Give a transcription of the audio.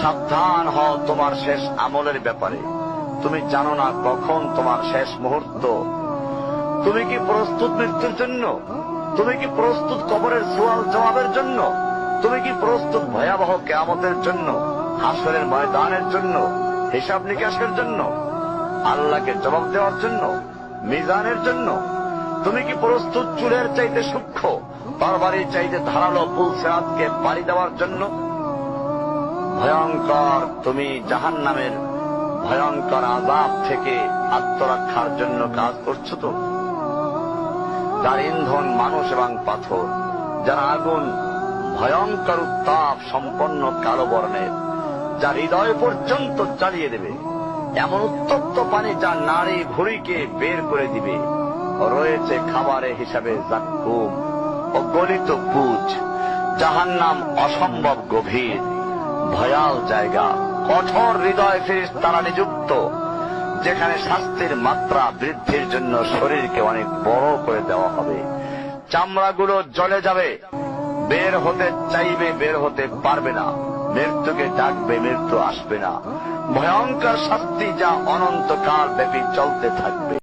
সাবধান হও তোমার শেষ আমলের ব্যাপারে। তুমি জানো না কখন তোমার শেষ মুহূর্ত। তুমি কি প্রস্তুত মৃত্যুর জন্য? তুমি কি প্রস্তুত কবরের সওয়াল জবাবের জন্য? তুমি কি প্রস্তুত ভয়াবহ কিয়ামতের জন্য, হাসরের ময়দানের জন্য, হিসাব নিকাশের জন্য, আল্লাহকে জবাব দেওয়ার জন্য, মিজানের জন্য? তুমি কি প্রস্তুত চুলের চাইতে সূক্ষ্ম, তরবারির চাইতে ধারালো পুলসিরাতকে পাড়ি দেওয়ার জন্য? ভয়ঙ্কর তুমি জাহান্নামের ভয়ঙ্কর আযাব থেকে আত্মরক্ষার জন্য কাজ করছো তো? যার ইন্ধন মানুষ এবং পাথর, যার আগুন ভয়ঙ্কর উত্তাপ সম্পন্ন কালো বর্ণের, যা হৃদয় পর্যন্ত জ্বালিয়ে দেবে, এমন উত্তপ্ত পানি যা নাড়ি ভুঁড়িকে বের করে দিবে। রয়েছে খাবারের হিসাবে জাক্কুম ও গলিত পুজ। জাহান্নাম অসম্ভব গভীর, ভয়াল জায়গা, কঠোর হৃদয় ফেরেশতারা নিযুক্ত, যেখানে শাস্তির মাত্রা বৃদ্ধির জন্য শরীরকে অনেক বড় করে দেওয়া হবে। চামড়াগুলো জ্বলে যাবে, বের হতে চাইবে, বের হতে পারবে না। মৃত্যুকে ডাকবে, মৃত্যু আসবে না। ভয়ঙ্কর শাস্তি যা অনন্তকাল ব্যাপী চলতে থাকবে।